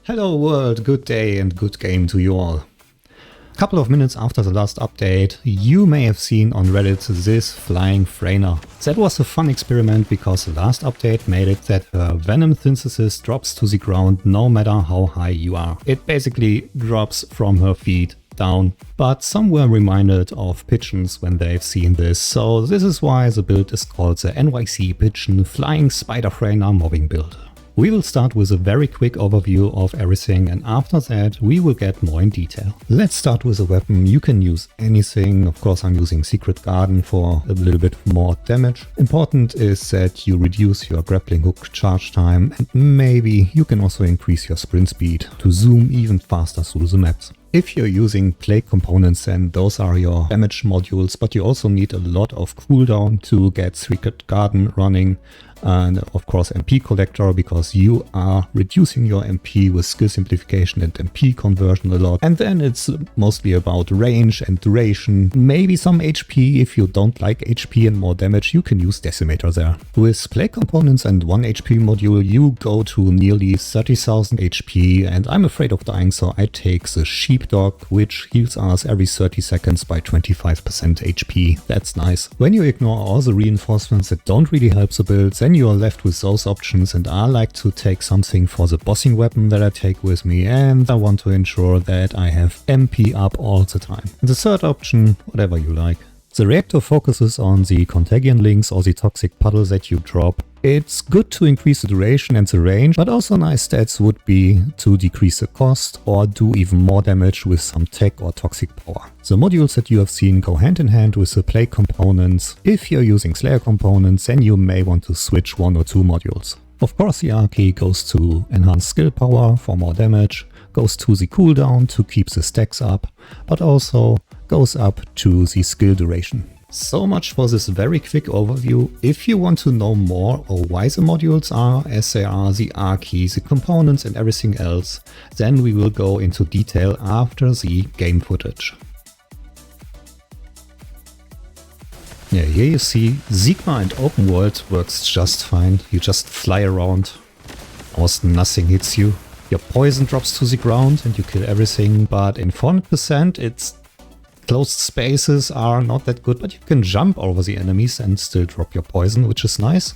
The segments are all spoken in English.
Hello world, good day and good game to you all. A couple of minutes after the last update, you may have seen on Reddit this flying Freyna. That was a fun experiment because the last update made it that her Venom Synthesis drops to the ground no matter how high you are. It basically drops from her feet down, but some were reminded of pigeons when they've seen this, so this is why the build is called the NYC Pidgeon Flying Spider Freyna mobbing build. We will start with a very quick overview of everything, and after that we will get more in detail. Let's start with a weapon. You can use anything. Of course I'm using Secret Garden for a little bit more damage. Important is that you reduce your grappling hook charge time, and maybe you can also increase your sprint speed to zoom even faster through the maps. If you're using plate components, then those are your damage modules, but you also need a lot of cooldown to get Secret Garden running, and of course MP collector, because you are reducing your MP with skill simplification and MP conversion a lot. And then it's mostly about range and duration, maybe some HP. If you don't like HP and more damage, you can use Decimator there. With plate components and 1 HP module, you go to nearly 30,000 HP, and I'm afraid of dying, so I take the Sheepdog, which heals us every 30 seconds by 25% HP. That's nice. When you ignore all the reinforcements that don't really help the build, then you are left with those options, and I like to take something for the bossing weapon that I take with me, and I want to ensure that I have MP up all the time. And the third option, whatever you like. The reactor focuses on the contagion links or the toxic puddles that you drop. It's good to increase the duration and the range, but also nice stats would be to decrease the cost or do even more damage with some tech or toxic power. The modules that you have seen go hand in hand with the plate components. If you're using Slayer components, then you may want to switch 1 or 2 modules. Of course the Arche goes to enhance skill power for more damage, goes to the cooldown to keep the stacks up, but also goes up to the skill duration. So much for this very quick overview. If you want to know more or why the modules are as they are, the Arche, the components and everything else, then we will go into detail after the game footage. Yeah, here you see Sigma and open world works just fine. You just fly around, almost nothing hits you. Your poison drops to the ground and you kill everything, but in 400% it's closed spaces are not that good, but you can jump over the enemies and still drop your poison, which is nice.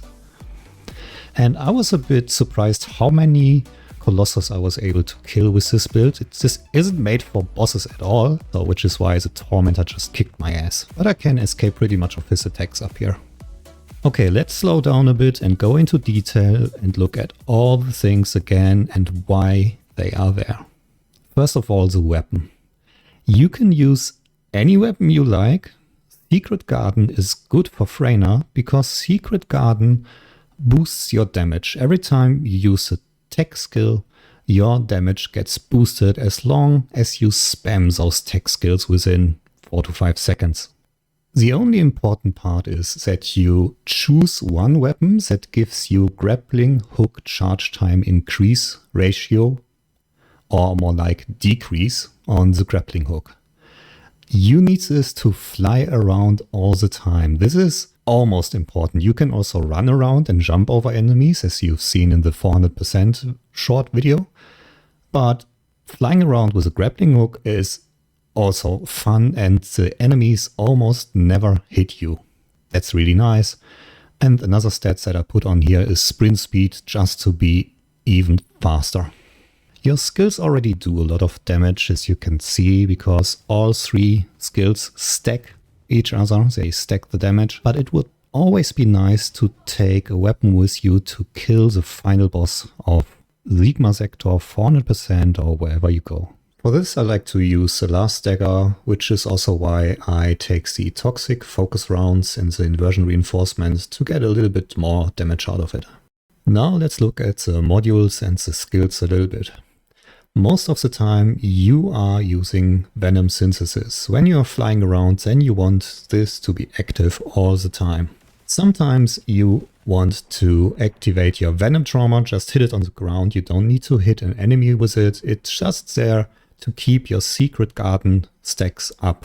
And I was a bit surprised how many Colossus I was able to kill with this build. This isn't made for bosses at all, so which is why the Tormentor just kicked my ass. But I can escape pretty much of his attacks up here. Okay, let's slow down a bit and go into detail and look at all the things again and why they are there. First of all, the weapon. You can use any weapon you like. Secret Garden is good for Freyna because Secret Garden boosts your damage. Every time you use a tech skill, your damage gets boosted as long as you spam those tech skills within 4 to 5 seconds. The only important part is that you choose one weapon that gives you grappling hook charge time increase ratio, or more like decrease on the grappling hook. You need this to fly around all the time. This is almost important. You can also run around and jump over enemies, as you've seen in the 400% short video. But flying around with a grappling hook is also fun, and the enemies almost never hit you. That's really nice. And another stat that I put on here is sprint speed, just to be even faster. Your skills already do a lot of damage, as you can see, because all 3 skills stack each other. They stack the damage, but it would always be nice to take a weapon with you to kill the final boss of Sigma sector 400% or wherever you go. For this I like to use the last dagger, which is also why I take the toxic focus rounds and the inversion reinforcement to get a little bit more damage out of it. Now let's look at the modules and the skills a little bit. Most of the time you are using Venom Synthesis. When you are flying around, then you want this to be active all the time. Sometimes you want to activate your Venom Trauma, just hit it on the ground. You don't need to hit an enemy with it. It's just there to keep your Secret Garden stacks up.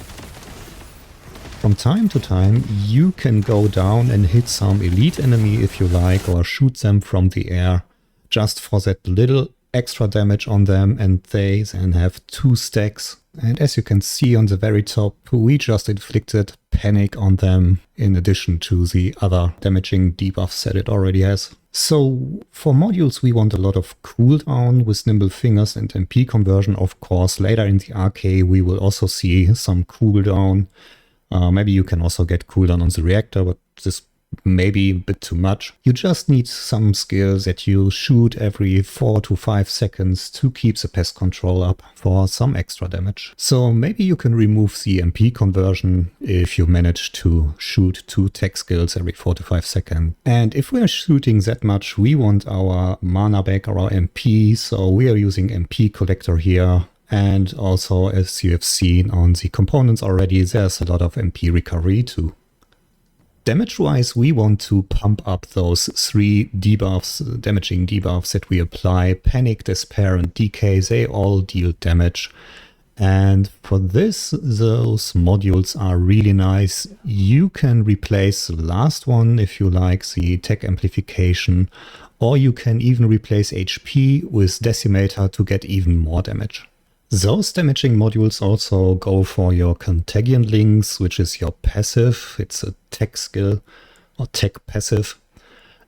From time to time you can go down and hit some elite enemy if you like, or shoot them from the air, just for that little extra damage on them, and they then have 2 stacks. And as you can see on the very top, we just inflicted panic on them in addition to the other damaging debuffs that it already has. So for modules we want a lot of cooldown with Nimble Fingers and MP conversion. Of course, later in the Arche we will also see some cooldown. Maybe you can also get cooldown on the reactor, but this may be a bit too much. You just need some skills that you shoot every 4 to 5 seconds to keep the pest control up for some extra damage. So maybe you can remove the MP conversion if you manage to shoot 2 tech skills every 4 to 5 seconds. And if we are shooting that much, we want our mana back or our MP, so we are using MP collector here. And also, as you have seen on the components already, there's a lot of MP recovery too. Damage-wise, we want to pump up those 3 debuffs, damaging debuffs that we apply. Panic, Despair, and Decay, they all deal damage. And for this, those modules are really nice. You can replace the last one if you like, the Tech Amplification, or you can even replace HP with Decimator to get even more damage. Those damaging modules also go for your Contagion Links, which is your passive. It's a tech skill or tech passive.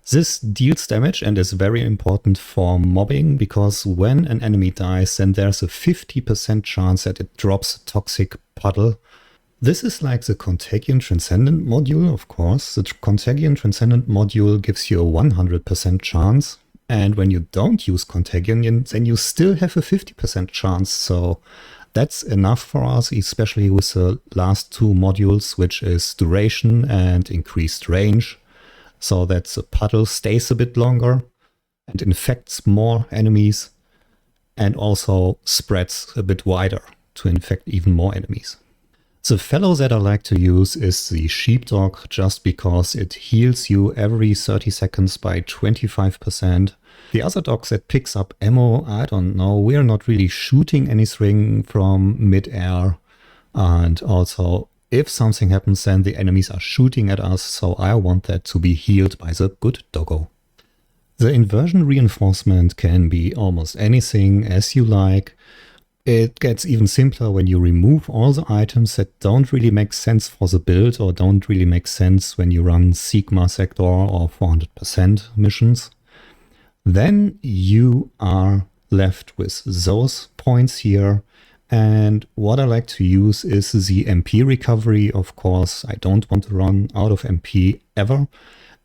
This deals damage and is very important for mobbing, because when an enemy dies, then there's a 50% chance that it drops a toxic puddle. This is like the Contagion Transcendent module, of course. The Contagion Transcendent module gives you a 100% chance. And when you don't use Contagion, then you still have a 50% chance. So that's enough for us, especially with the last 2 modules, which is duration and increased range. So that the puddle stays a bit longer and infects more enemies, and also spreads a bit wider to infect even more enemies. The fellow that I like to use is the Sheepdog, just because it heals you every 30 seconds by 25%. The other dogs that picks up ammo, I don't know, we're not really shooting anything from mid-air. And also, if something happens, then the enemies are shooting at us, so I want that to be healed by the good doggo. The Inversion Reinforcement can be almost anything as you like. It gets even simpler when you remove all the items that don't really make sense for the build or don't really make sense when you run Sigma Sector or 400% missions. Then you are left with those points here. And what I like to use is the MP recovery. Of course, I don't want to run out of MP ever.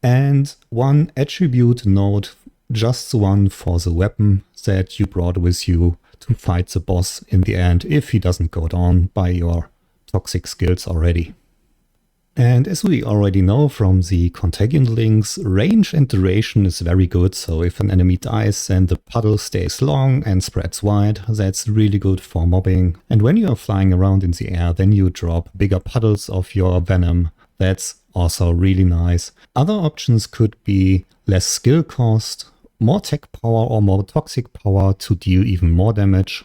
And one attribute node, just the one for the weapon that you brought with you to fight the boss in the end, if he doesn't go down by your toxic skills already. And as we already know from the Contagion links, range and duration is very good. So if an enemy dies, then the puddle stays long and spreads wide. That's really good for mobbing. And when you are flying around in the air, then you drop bigger puddles of your venom. That's also really nice. Other options could be less skill cost, more tech power or more toxic power to deal even more damage.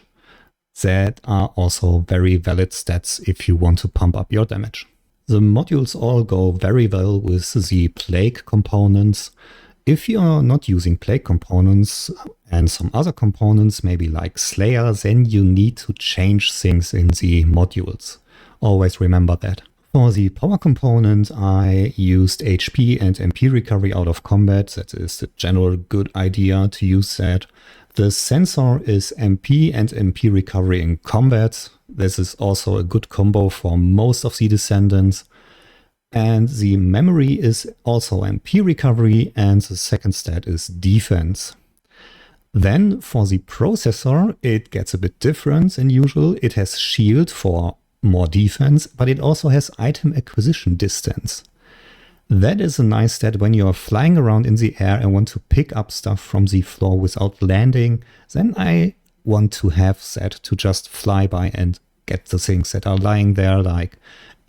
That are also very valid stats if you want to pump up your damage. The modules all go very well with the Plague components. If you are not using Plague components and some other components, maybe like Slayer, then you need to change things in the modules. Always remember that. For the power component, I used HP and MP recovery out of combat. That is the general good idea to use that. The sensor is MP and MP recovery in combat. This is also a good combo for most of the Descendants. And the memory is also MP recovery, and the second stat is defense. Then for the processor, it gets a bit different than usual. It has shield for more defense, but it also has item acquisition distance. That is a nice stat when you are flying around in the air and want to pick up stuff from the floor without landing. Then I want to have that to just fly by and get the things that are lying there, like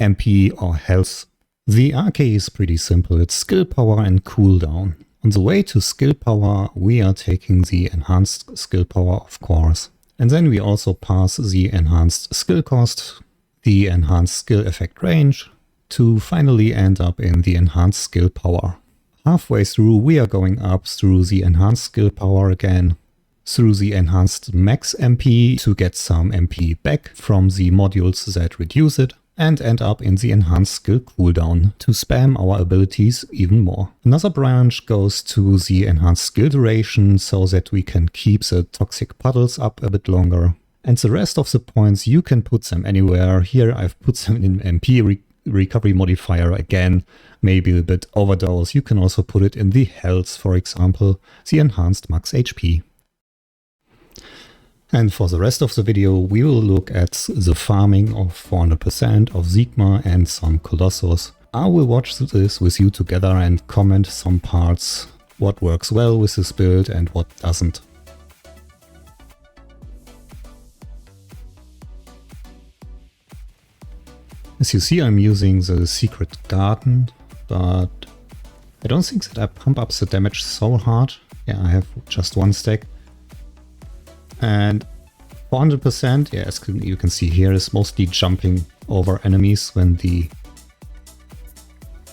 MP or health. The Arche is pretty simple. It's skill power and cooldown. On the way to skill power, we are taking the enhanced skill power, of course. And then we also pass the enhanced skill cost, the enhanced skill effect range, to finally end up in the enhanced skill power. Halfway through, we are going up through the enhanced skill power again. through the enhanced max MP to get some MP back from the modules that reduce it, and end up in the enhanced skill cooldown to spam our abilities even more. Another branch goes to the enhanced skill duration so that we can keep the toxic puddles up a bit longer. And the rest of the points, you can put them anywhere. Here I've put them in MP recovery modifier again, maybe a bit overdose. You can also put it in the health, for example, the enhanced max HP. And for the rest of the video, we will look at the farming of 400% of Sigma and some Colossus. I will watch this with you together and comment some parts, what works well with this build and what doesn't. As you see, I'm using the Secret Garden, but I don't think that I pump up the damage so hard. Yeah, I have just one stack. And 400%, yeah, as you can see here, is mostly jumping over enemies when the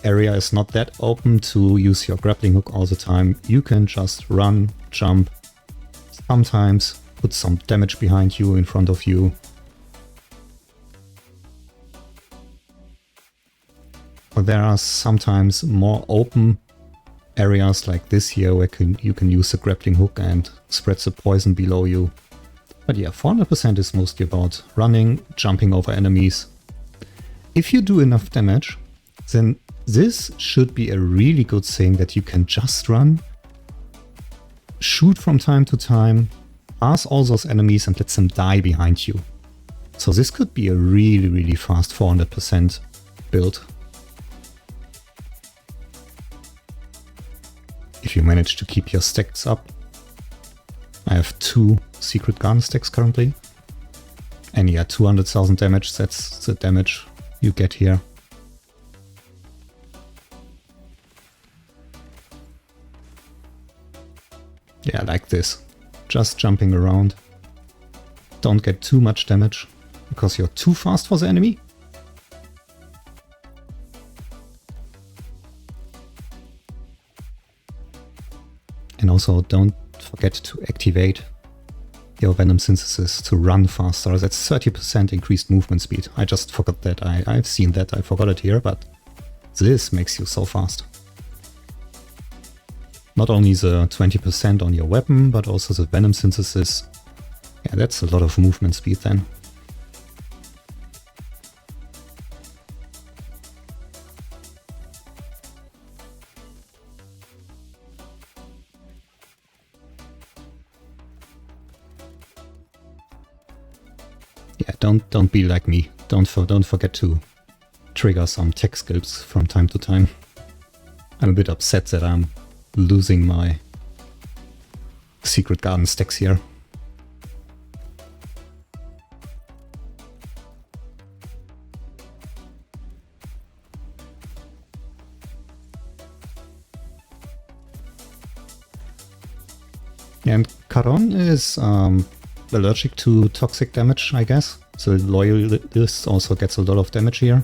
area is not that open to use your grappling hook all the time. You can just run, jump, sometimes put some damage behind you, in front of you. But there are sometimes more open areas like this here where you can use the grappling hook and spread the poison below you. But yeah, 400% is mostly about running, jumping over enemies. If you do enough damage, then this should be a really good thing that you can just run, shoot from time to time, pass all those enemies and let them die behind you. So this could be a really fast 400% build. If you manage to keep your stacks up. I have 2 Secret Garden stacks currently. And yeah, 200,000 damage, that's the damage you get here. Yeah, like this. Just jumping around. Don't get too much damage, because you're too fast for the enemy. And also don't forget to activate your Venom Synthesis to run faster. That's 30% increased movement speed. I just forgot that. I've seen that, I forgot it here, but this makes you so fast. Not only the 20% on your weapon, but also the Venom Synthesis. Yeah, that's a lot of movement speed then. Yeah, don't be like me. Don't forget to trigger some tech skills from time to time. I'm a bit upset that I'm losing my Secret Garden stacks here. And Caron is allergic to toxic damage, I guess. So Loyalist also gets a lot of damage here.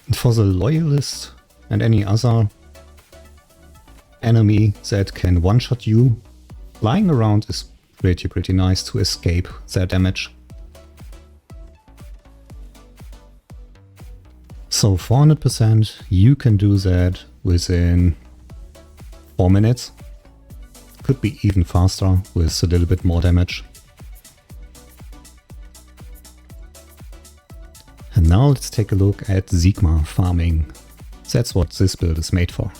And for the Loyalist and any other enemy that can one-shot you, flying around is pretty nice to escape their damage. So 400%, you can do that within 4 minutes. Could be even faster with a little bit more damage. And now let's take a look at Sigma farming. That's what this build is made for.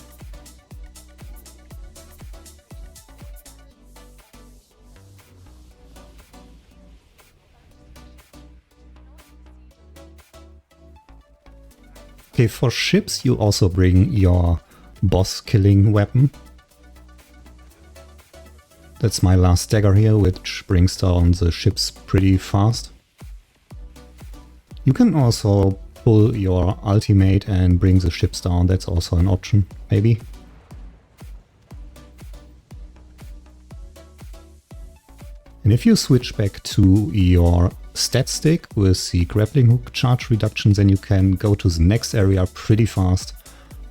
Okay, for ships you also bring your boss killing weapon. That's my last dagger here, which brings down the ships pretty fast. You can also pull your ultimate and bring the ships down, that's also an option, maybe. And if you switch back to your stat stick with the grappling hook charge reduction, then you can go to the next area pretty fast.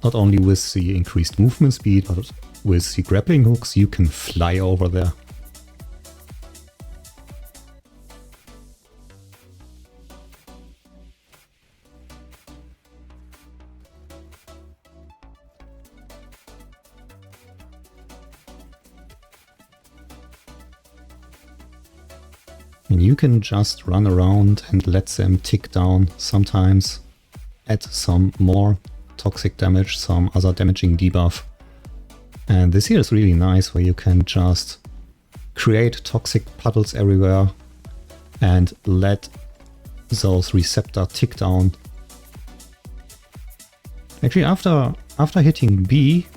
Not only with the increased movement speed, but with the grappling hooks you can fly over there. And you can just run around and let them tick down sometimes, add some more toxic damage, some other damaging debuff. And this here is really nice, where you can just create toxic puddles everywhere and let those receptor tick down. Actually, after hitting B,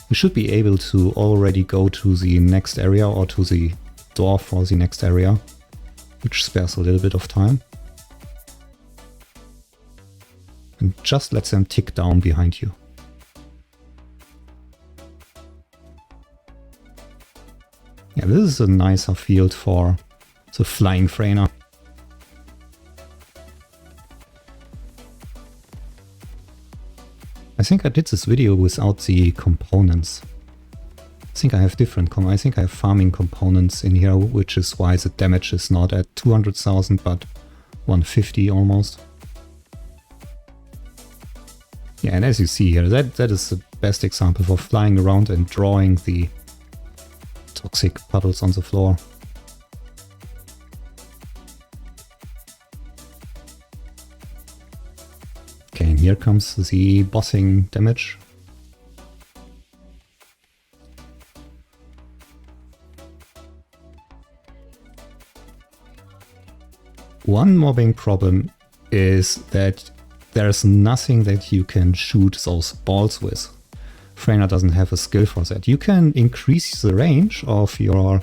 you should be able to already go to the next area or to the door for the next area, which spares a little bit of time. And just let them tick down behind you. Yeah, this is a nicer field for the flying Freyna. I think I did this video without the components. I think I have I think I have farming components in here, which is why the damage is not at 200,000 but 150 almost. Yeah, and as you see here, that is the best example for flying around and drawing the toxic puddles on the floor. Okay, and here comes the bossing damage. One mobbing problem is that there's nothing that you can shoot those balls with. Freyna doesn't have a skill for that. You can increase the range of your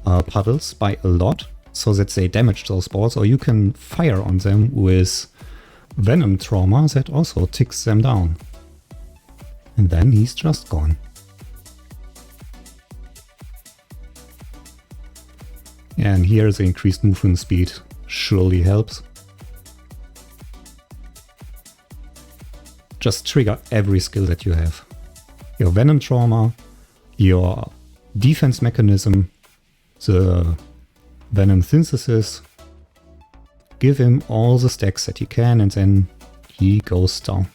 puddles by a lot so that they damage those balls, or you can fire on them with Venom Trauma that also ticks them down. And then he's just gone. And here the increased movement speed surely helps. Just trigger every skill that you have. Your Venom Trauma, your defense mechanism, the Venom Synthesis. Give him all the stacks that you can and then he goes down.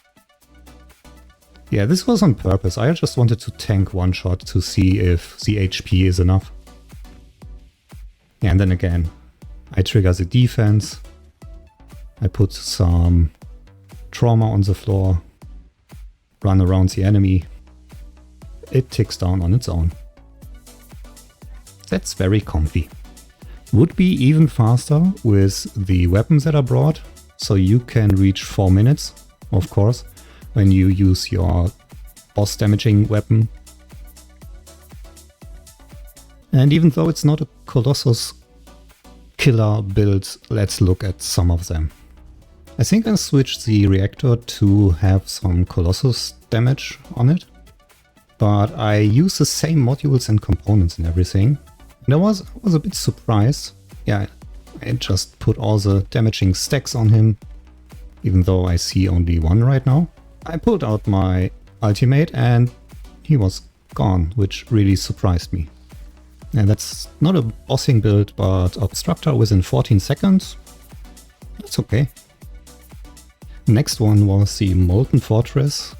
Yeah, this was on purpose. I just wanted to tank one shot to see if the HP is enough. Yeah, and then again, I trigger the defense. I put some trauma on the floor. Run around the enemy. It ticks down on its own. That's very comfy. Would be even faster with the weapons that are brought. So you can reach 4 minutes, of course, when you use your boss damaging weapon. And even though it's not a Colossus killer build, let's look at some of them. I think I switched the reactor to have some Colossus damage on it, but I use the same modules and components and everything. And I was a bit surprised. Yeah, I just put all the damaging stacks on him, even though I see only one right now. I pulled out my ultimate and he was gone, which really surprised me. And that's not a bossing build, but Obstructor within 14 seconds. That's okay. Next one was the Molten Fortress.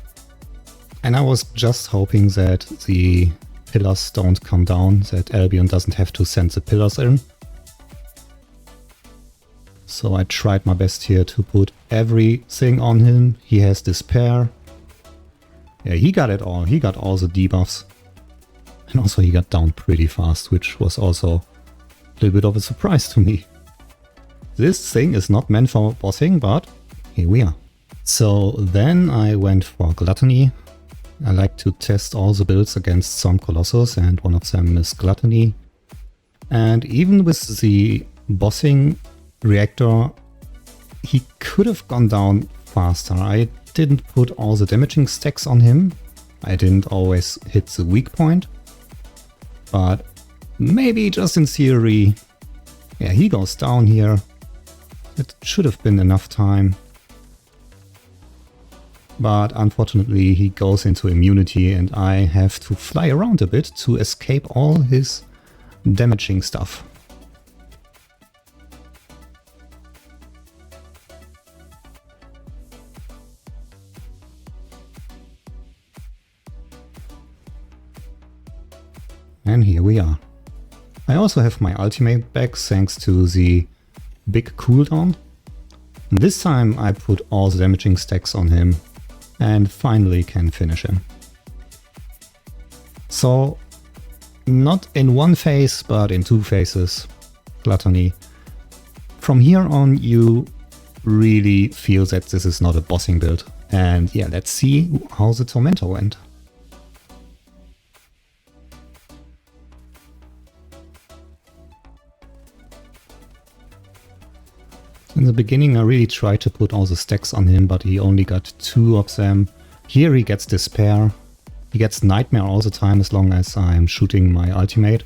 And I was just hoping that the pillars don't come down, that Albion doesn't have to send the pillars in. So I tried my best here to put everything on him. He has Despair. Yeah, he got it all. He got all the debuffs. And also he got down pretty fast, which was also a little bit of a surprise to me. This thing is not meant for bossing, but here we are. So then I went for GlutTony. I like to test all the builds against some Colossus, and one of them is GlutTony. And even with the bossing reactor, he could have gone down faster. I didn't put all the damaging stacks on him. I didn't always hit the weak point. But maybe just in theory. Yeah, he goes down here. It should have been enough time. But unfortunately he goes into immunity and I have to fly around a bit to escape all his damaging stuff. And here we are. I also have my ultimate back thanks to the big cooldown. This time I put all the damaging stacks on him and finally can finish him. So not in one phase but in two phases, GlutTony. From here on you really feel that this is not a bossing build. And yeah, let's see how the Tormentor went. In the beginning I really tried to put all the stacks on him, but he only got 2 of them. Here he gets Despair. He gets Nightmare all the time as long as I'm shooting my ultimate.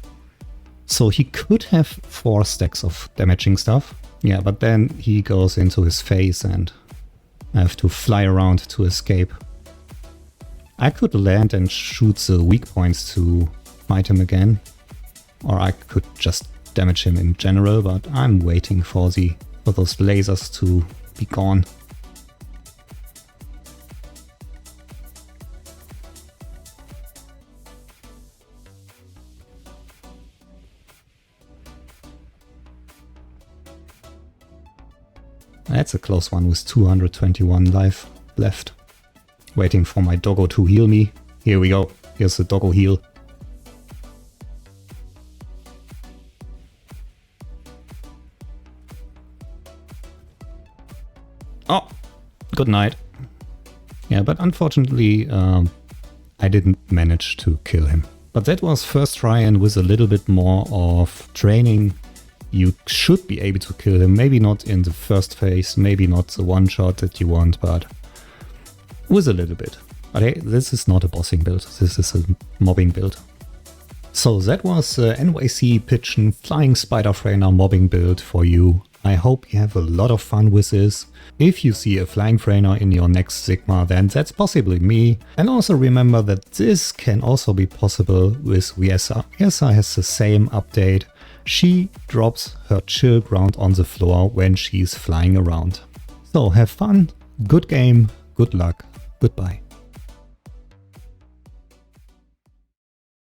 So he could have 4 stacks of damaging stuff. Yeah, but then he goes into his phase and I have to fly around to escape. I could land and shoot the weak points to fight him again. Or I could just damage him in general, but I'm waiting for those lasers to be gone. That's a close one with 221 life left. Waiting for my doggo to heal me. Here we go. Here's the doggo heal. Oh, good night. Yeah, but unfortunately I didn't manage to kill him. But that was first try, and with a little bit more of training you should be able to kill him. Maybe not in the first phase, maybe not the one shot that you want, but with a little bit. But hey, this is not a bossing build, this is a mobbing build. So that was NYC Pidgeon Flying Spider Freyna mobbing build for you. I hope you have a lot of fun with this. If you see a Flying Freyna in your next Sigma, then that's possibly me. And also remember that this can also be possible with Viessa. Viessa has the same update. She drops her chill ground on the floor when she's flying around. So have fun, good game, good luck, goodbye.